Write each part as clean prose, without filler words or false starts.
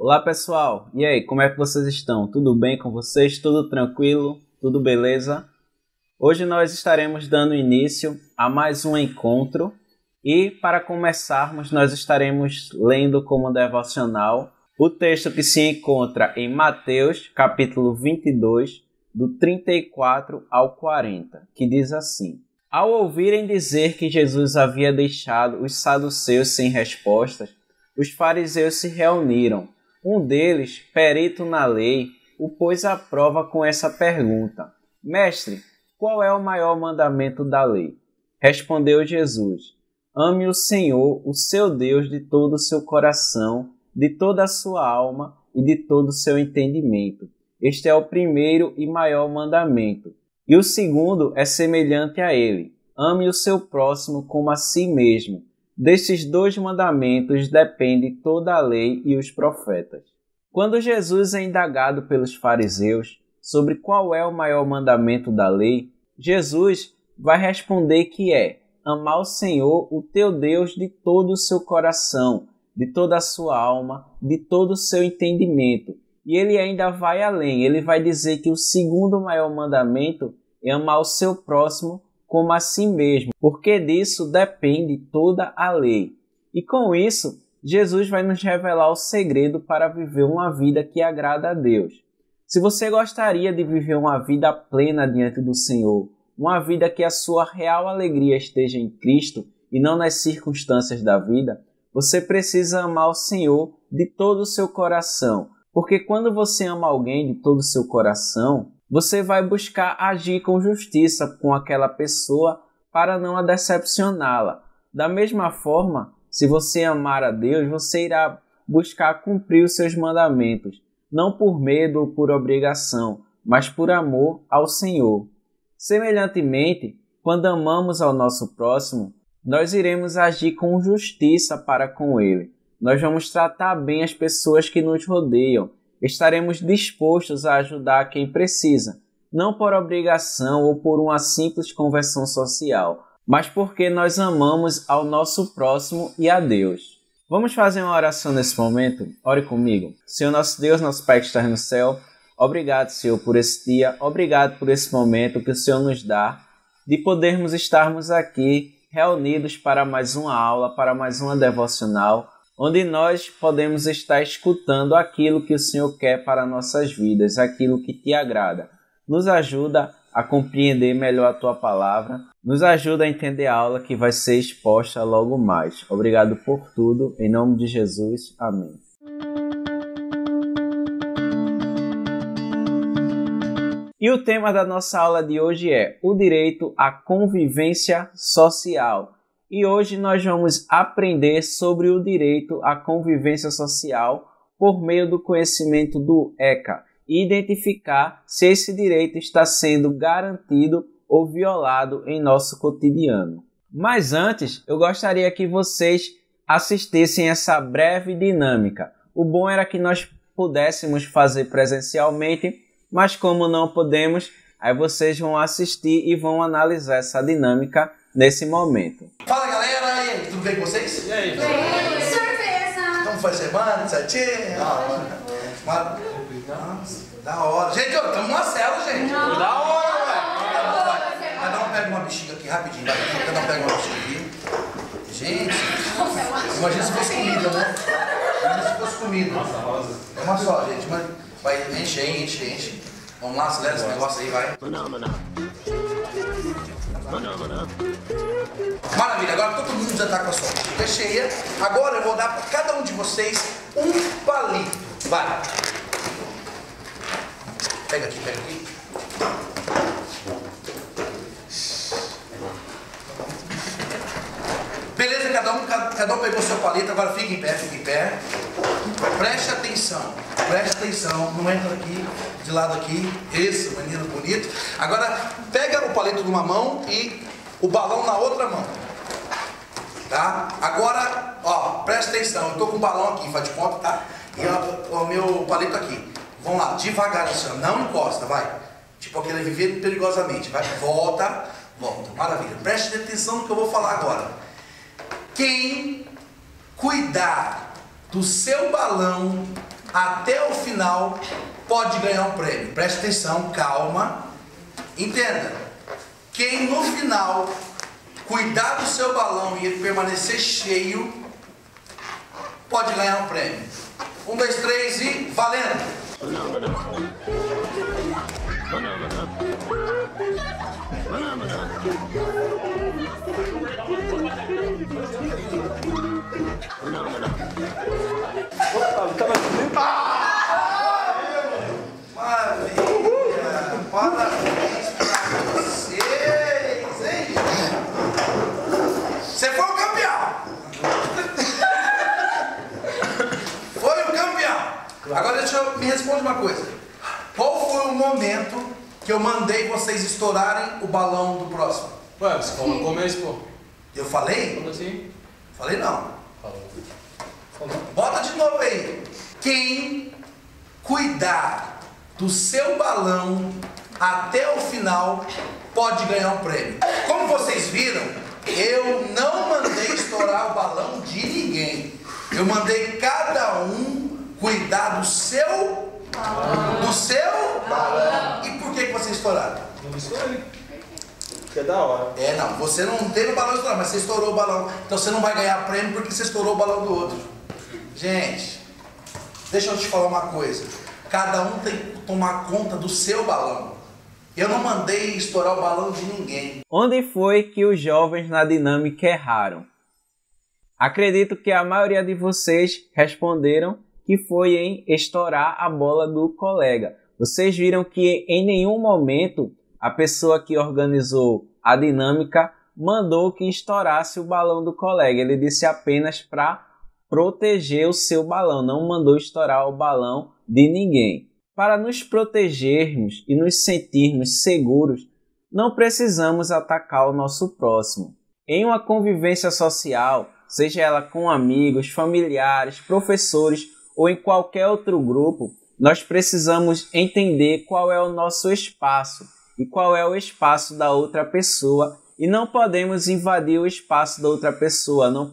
Olá pessoal, e aí, como é que vocês estão? Tudo bem com vocês? Tudo tranquilo? Tudo beleza? Hoje nós estaremos dando início a mais um encontro e para começarmos nós estaremos lendo como devocional o texto que se encontra em Mateus capítulo 22, do 34 ao 40, que diz assim: Ao ouvirem dizer que Jesus havia deixado os saduceus sem respostas, os fariseus se reuniram. Um deles, perito na lei, o pôs à prova com essa pergunta: Mestre, qual é o maior mandamento da lei? Respondeu Jesus: Ame o Senhor, o seu Deus, de todo o seu coração, de toda a sua alma e de todo o seu entendimento. Este é o primeiro e maior mandamento. E o segundo é semelhante a ele: ame o seu próximo como a si mesmo. Destes dois mandamentos depende toda a lei e os profetas. Quando Jesus é indagado pelos fariseus sobre qual é o maior mandamento da lei, Jesus vai responder que é amar o Senhor, o teu Deus, de todo o seu coração, de toda a sua alma, de todo o seu entendimento. E ele ainda vai além, ele vai dizer que o segundo maior mandamento é amar o seu próximo como a si mesmo, porque disso depende toda a lei. E com isso, Jesus vai nos revelar o segredo para viver uma vida que agrada a Deus. Se você gostaria de viver uma vida plena diante do Senhor, uma vida que a sua real alegria esteja em Cristo e não nas circunstâncias da vida, você precisa amar o Senhor de todo o seu coração. Porque quando você ama alguém de todo o seu coração, você vai buscar agir com justiça com aquela pessoa para não a decepcioná-la. Da mesma forma, se você amar a Deus, você irá buscar cumprir os seus mandamentos, não por medo ou por obrigação, mas por amor ao Senhor. Semelhantemente, quando amamos ao nosso próximo, nós iremos agir com justiça para com ele. Nós vamos tratar bem as pessoas que nos rodeiam. Estaremos dispostos a ajudar quem precisa, não por obrigação ou por uma simples conversão social, mas porque nós amamos ao nosso próximo e a Deus. Vamos fazer uma oração nesse momento? Ore comigo. Senhor nosso Deus, nosso Pai que está no céu, obrigado, Senhor, por esse dia, obrigado por esse momento que o Senhor nos dá, de podermos estarmos aqui reunidos para mais uma aula, para mais uma devocional, onde nós podemos estar escutando aquilo que o Senhor quer para nossas vidas, aquilo que te agrada. Nos ajuda a compreender melhor a tua palavra, nos ajuda a entender a aula que vai ser exposta logo mais. Obrigado por tudo, em nome de Jesus, amém. E o tema da nossa aula de hoje é o direito à convivência social. E hoje nós vamos aprender sobre o direito à convivência social por meio do conhecimento do ECA e identificar se esse direito está sendo garantido ou violado em nosso cotidiano. Mas antes, eu gostaria que vocês assistissem essa breve dinâmica. O bom era que nós pudéssemos fazer presencialmente, mas como não podemos, aí vocês vão assistir e vão analisar essa dinâmica nesse momento. Fala galera, e aí, tudo bem com vocês? E aí? Surpresa! Como foi a semana? Certinho? Da hora. Gente, estamos numa cela, gente. Não. Da hora, velho. Cada um pega uma bexiga aqui rapidinho. Cada um pega uma bexiga aqui. Gente, imagina se fosse comida, né? Imagina se fosse comida. Nossa, rosa. É uma só, gente. Mas vai, enche. Vamos lá, acelera esse negócio aí, vai. Maravilha, agora todo mundo já está com a sua bexiga cheia. Agora eu vou dar para cada um de vocês um palito. Vai. Pega aqui. Beleza, cada um pegou seu palito, agora fica em pé. Preste atenção, não entra aqui, de lado aqui. Esse menino bonito. Agora pega o palito numa mão e o balão na outra mão. Tá? Agora, ó, presta atenção, eu tô com o balão aqui, faz de conta, tá? E o meu palito aqui. Vamos lá, devagar assim, ó, não encosta, vai. Tipo aquele viver perigosamente, vai, volta. Maravilha. Preste atenção no que eu vou falar agora. Quem cuidar do seu balão até o final pode ganhar um prêmio. Preste atenção, calma. Entenda. Quem no final cuidar do seu balão e ele permanecer cheio, pode ganhar um prêmio. 1, 2, 3 e valendo! Maravilha! Parabéns pra vocês, hein? Você foi o campeão! Foi o campeão! Agora me responde uma coisa. Qual foi o momento que eu mandei vocês estourarem o balão do próximo? Ué, você falou no começo, pô. Eu falei? Como assim? Falei não. Falou. Bota de novo aí. Quem cuidar do seu balão até o final pode ganhar um prêmio. Como vocês viram, eu não mandei estourar o balão de ninguém. Eu mandei cada um cuidar do seu balão. Do seu balão. E por que vocês estouraram? Não estourei. Que é da hora. É, não, você não teve o balão estourado, mas você estourou o balão. Então você não vai ganhar prêmio porque você estourou o balão do outro. Gente, deixa eu te falar uma coisa. Cada um tem que tomar conta do seu balão. Eu não mandei estourar o balão de ninguém. Onde foi que os jovens na dinâmica erraram? Acredito que a maioria de vocês responderam que foi em estourar a bola do colega. Vocês viram que em nenhum momento a pessoa que organizou a dinâmica mandou que estourasse o balão do colega. Ele disse apenas para proteger o seu balão, não mandou estourar o balão de ninguém. Para nos protegermos e nos sentirmos seguros, não precisamos atacar o nosso próximo. Em uma convivência social, seja ela com amigos, familiares, professores ou em qualquer outro grupo, nós precisamos entender qual é o nosso espaço e qual é o espaço da outra pessoa, e não podemos invadir o espaço da outra pessoa, não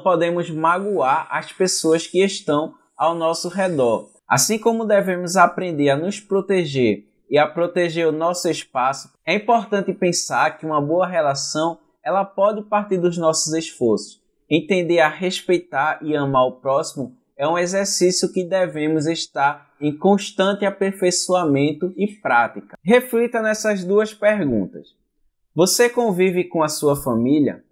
podemos magoar as pessoas que estão ao nosso redor. Assim como devemos aprender a nos proteger e a proteger o nosso espaço, é importante pensar que uma boa relação ela pode partir dos nossos esforços. Entender a respeitar e amar o próximo é um exercício que devemos estar em constante aperfeiçoamento e prática. Reflita nessas duas perguntas. Você convive com a sua família?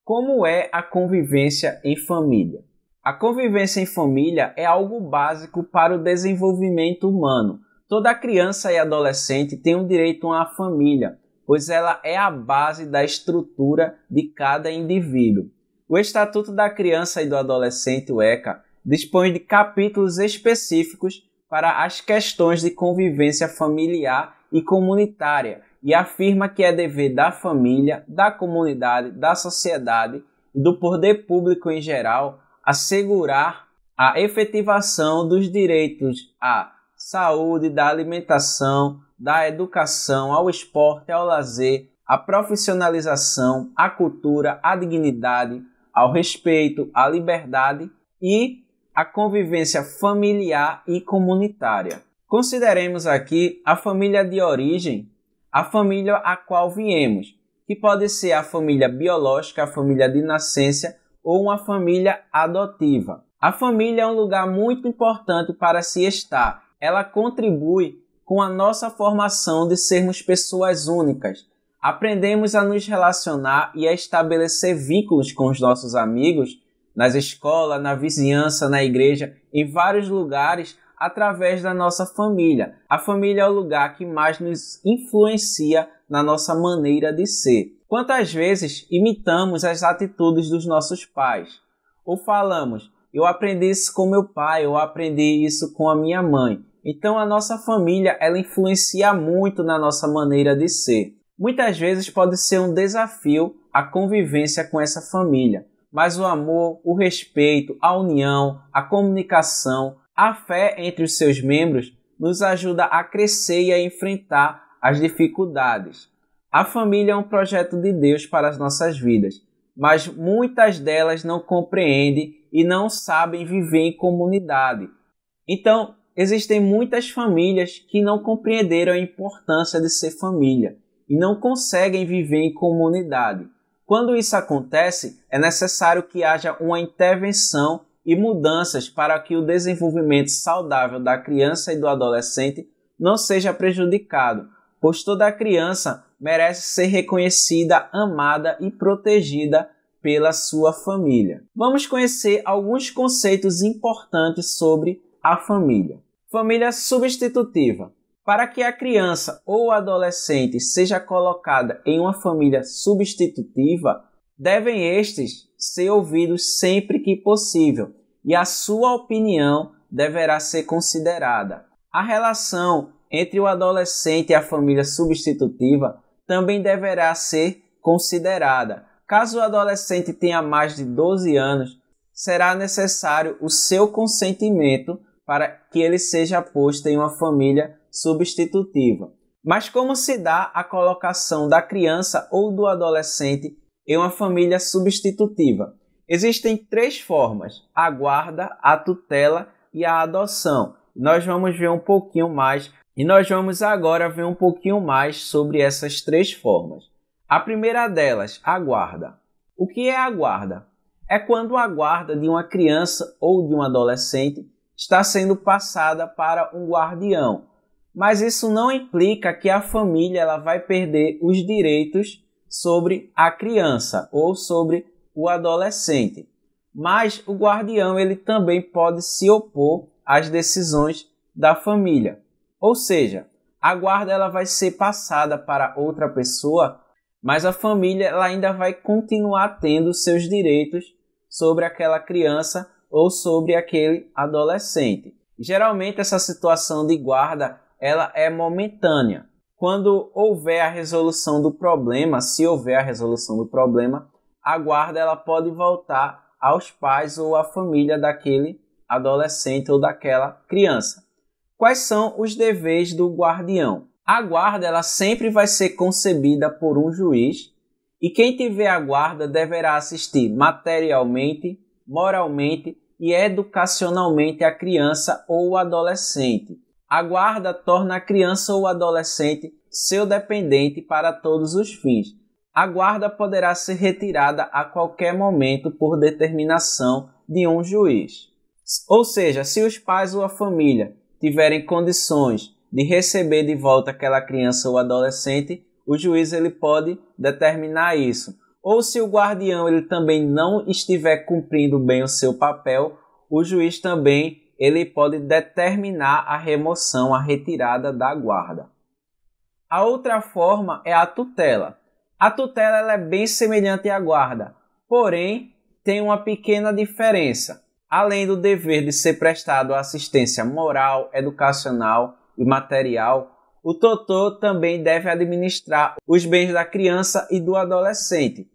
Como é a convivência em família? A convivência em família é algo básico para o desenvolvimento humano. Toda criança e adolescente tem um direito a uma família, pois ela é a base da estrutura de cada indivíduo. O Estatuto da Criança e do Adolescente, o ECA, dispõe de capítulos específicos para as questões de convivência familiar e comunitária e afirma que é dever da família, da comunidade, da sociedade e do poder público em geral assegurar a efetivação dos direitos à saúde, da alimentação, da educação, ao esporte, ao lazer, à profissionalização, à cultura, à dignidade, ao respeito, à liberdade e à convivência familiar e comunitária. Consideremos aqui a família de origem, a família a qual viemos, que pode ser a família biológica, a família de nascença ou uma família adotiva. A família é um lugar muito importante para se estar. Ela contribui com a nossa formação de sermos pessoas únicas. Aprendemos a nos relacionar e a estabelecer vínculos com os nossos amigos, nas escolas, na vizinhança, na igreja, em vários lugares, através da nossa família. A família é o lugar que mais nos influencia na nossa maneira de ser. Quantas vezes imitamos as atitudes dos nossos pais? Ou falamos, eu aprendi isso com meu pai, eu aprendi isso com a minha mãe. Então a nossa família, ela influencia muito na nossa maneira de ser. Muitas vezes pode ser um desafio a convivência com essa família, mas o amor, o respeito, a união, a comunicação, a fé entre os seus membros nos ajuda a crescer e a enfrentar as dificuldades. A família é um projeto de Deus para as nossas vidas, mas muitas delas não compreendem e não sabem viver em comunidade. Então, existem muitas famílias que não compreenderam a importância de ser família e não conseguem viver em comunidade. Quando isso acontece, é necessário que haja uma intervenção e mudanças para que o desenvolvimento saudável da criança e do adolescente não seja prejudicado, pois toda criança merece ser reconhecida, amada e protegida pela sua família. Vamos conhecer alguns conceitos importantes sobre a família. Família substitutiva. Para que a criança ou o adolescente seja colocada em uma família substitutiva, devem estes ser ouvidos sempre que possível e a sua opinião deverá ser considerada. A relação entre o adolescente e a família substitutiva também deverá ser considerada. Caso o adolescente tenha mais de 12 anos, será necessário o seu consentimento para que ele seja posto em uma família substitutiva. Mas como se dá a colocação da criança ou do adolescente em uma família substitutiva? Existem 3 formas: a guarda, a tutela e a adoção. Nós vamos ver um pouquinho mais e nós vamos agora ver um pouquinho mais sobre essas 3 formas. A primeira delas, a guarda. O que é a guarda? É quando a guarda de uma criança ou de um adolescente está sendo passada para um guardião. Mas isso não implica que a família ela vai perder os direitos sobre a criança ou sobre o adolescente. Mas o guardião ele também pode se opor às decisões da família. Ou seja, a guarda ela vai ser passada para outra pessoa, mas a família ela ainda vai continuar tendo seus direitos sobre aquela criança ou sobre aquele adolescente. Geralmente essa situação de guarda ela é momentânea. Quando houver a resolução do problema, se houver a resolução do problema, a guarda ela pode voltar aos pais ou à família daquele adolescente ou daquela criança. Quais são os deveres do guardião? A guarda ela sempre vai ser concebida por um juiz e quem tiver a guarda deverá assistir materialmente, moralmente e educacionalmente a criança ou o adolescente. A guarda torna a criança ou o adolescente seu dependente para todos os fins. A guarda poderá ser retirada a qualquer momento por determinação de um juiz. Ou seja, se os pais ou a família tiverem condições de receber de volta aquela criança ou adolescente, o juiz ele pode determinar isso. Ou se o guardião ele também não estiver cumprindo bem o seu papel, o juiz também ele pode determinar a remoção, a retirada da guarda. A outra forma é a tutela. A tutela ela é bem semelhante à guarda, porém tem uma pequena diferença. Além do dever de ser prestado assistência moral, educacional e material, o tutor também deve administrar os bens da criança e do adolescente.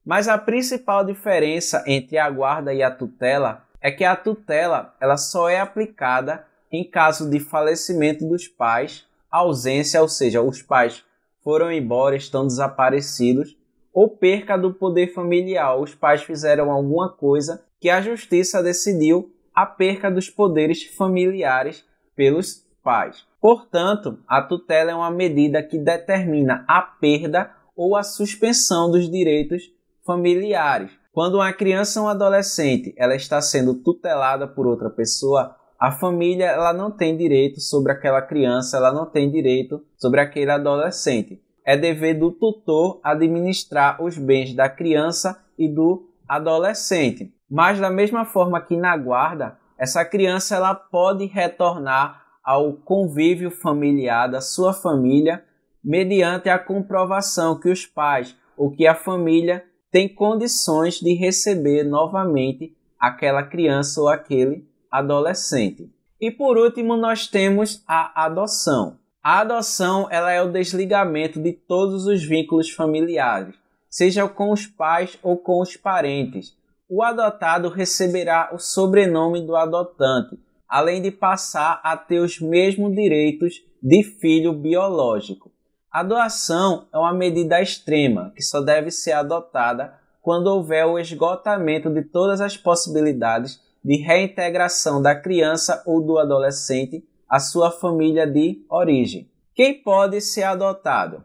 Mas a principal diferença entre a guarda e a tutela é que a tutela ela só é aplicada em caso de falecimento dos pais, ausência, ou seja, os pais foram embora, estão desaparecidos, ou perca do poder familiar, os pais fizeram alguma coisa que a justiça decidiu a perca dos poderes familiares pelos pais. Portanto, a tutela é uma medida que determina a perda ou a suspensão dos direitos familiares. Quando uma criança ou um adolescente ela está sendo tutelada por outra pessoa, a família ela não tem direito sobre aquela criança, ela não tem direito sobre aquele adolescente. É dever do tutor administrar os bens da criança e do adolescente. Mas da mesma forma que na guarda, essa criança ela pode retornar ao convívio familiar da sua família mediante a comprovação que os pais ou que a família tem condições de receber novamente aquela criança ou aquele adolescente. E por último, nós temos a adoção. A adoção ela é o desligamento de todos os vínculos familiares, seja com os pais ou com os parentes. O adotado receberá o sobrenome do adotante, além de passar a ter os mesmos direitos de filho biológico. A doação é uma medida extrema que só deve ser adotada quando houver o esgotamento de todas as possibilidades de reintegração da criança ou do adolescente à sua família de origem. Quem pode ser adotado?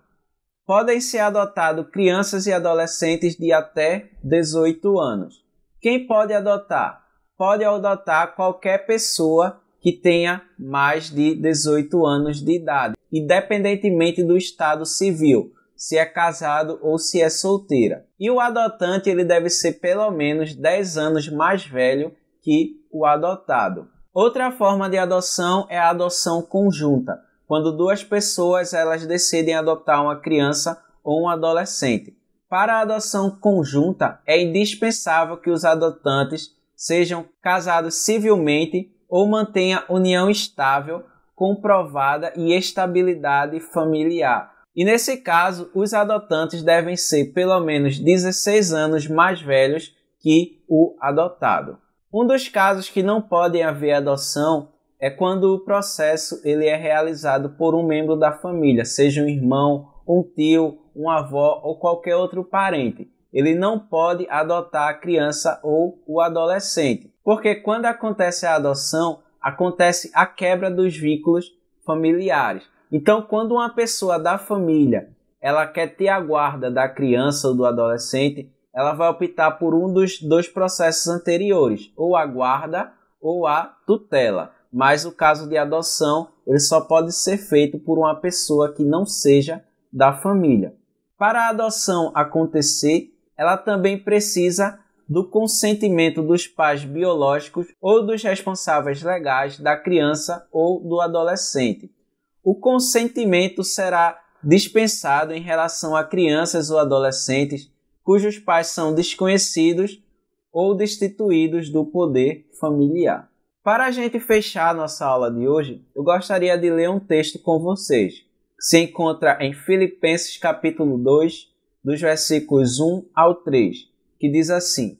Podem ser adotados crianças e adolescentes de até 18 anos. Quem pode adotar? Pode adotar qualquer pessoa que tenha mais de 18 anos de idade, independentemente do estado civil, se é casado ou se é solteira. E o adotante ele deve ser pelo menos 10 anos mais velho que o adotado. Outra forma de adoção é a adoção conjunta, quando duas pessoas elas decidem adotar uma criança ou um adolescente. Para a adoção conjunta, é indispensável que os adotantes sejam casados civilmente ou mantenham união estável, comprovada e estabilidade familiar. E nesse caso, os adotantes devem ser pelo menos 16 anos mais velhos que o adotado. Um dos casos que não podem haver adoção é quando o processo ele é realizado por um membro da família, seja um irmão, um tio, uma avó ou qualquer outro parente. Ele não pode adotar a criança ou o adolescente, porque quando acontece a adoção, acontece a quebra dos vínculos familiares. Então, quando uma pessoa da família ela quer ter a guarda da criança ou do adolescente, ela vai optar por um dos dois processos anteriores, ou a guarda ou a tutela. Mas o caso de adoção, ele só pode ser feito por uma pessoa que não seja da família. Para a adoção acontecer, ela também precisa do consentimento dos pais biológicos ou dos responsáveis legais da criança ou do adolescente. O consentimento será dispensado em relação a crianças ou adolescentes cujos pais são desconhecidos ou destituídos do poder familiar. Para a gente fechar nossa aula de hoje, eu gostaria de ler um texto com vocês, que se encontra em Filipenses capítulo 2, dos versículos 1 ao 3, que diz assim: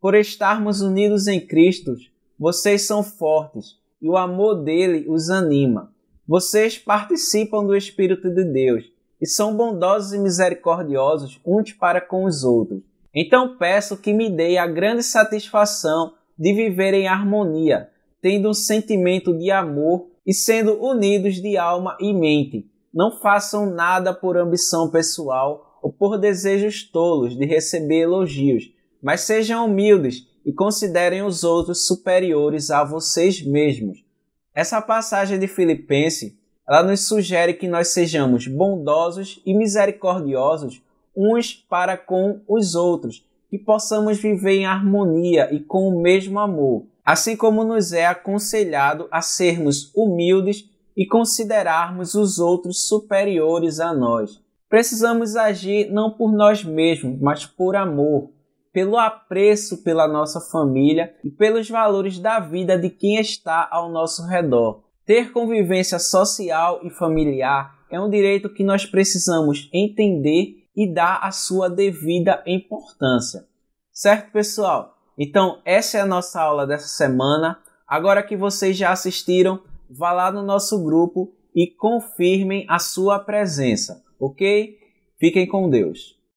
Por estarmos unidos em Cristo, vocês são fortes, e o amor dele os anima. Vocês participam do Espírito de Deus, e são bondosos e misericordiosos uns para com os outros. Então peço que me dê a grande satisfação de viver em harmonia, tendo um sentimento de amor e sendo unidos de alma e mente. Não façam nada por ambição pessoal ou por desejos tolos de receber elogios, mas sejam humildes e considerem os outros superiores a vocês mesmos. Essa passagem de Filipenses, ela nos sugere que nós sejamos bondosos e misericordiosos uns para com os outros, que possamos viver em harmonia e com o mesmo amor, assim como nos é aconselhado a sermos humildes e considerarmos os outros superiores a nós. Precisamos agir não por nós mesmos, mas por amor, pelo apreço pela nossa família e pelos valores da vida de quem está ao nosso redor. Ter convivência social e familiar é um direito que nós precisamos entender e dar a sua devida importância. Certo, pessoal? Então, essa é a nossa aula dessa semana. Agora que vocês já assistiram, vá lá no nosso grupo e confirmem a sua presença, ok? Fiquem com Deus.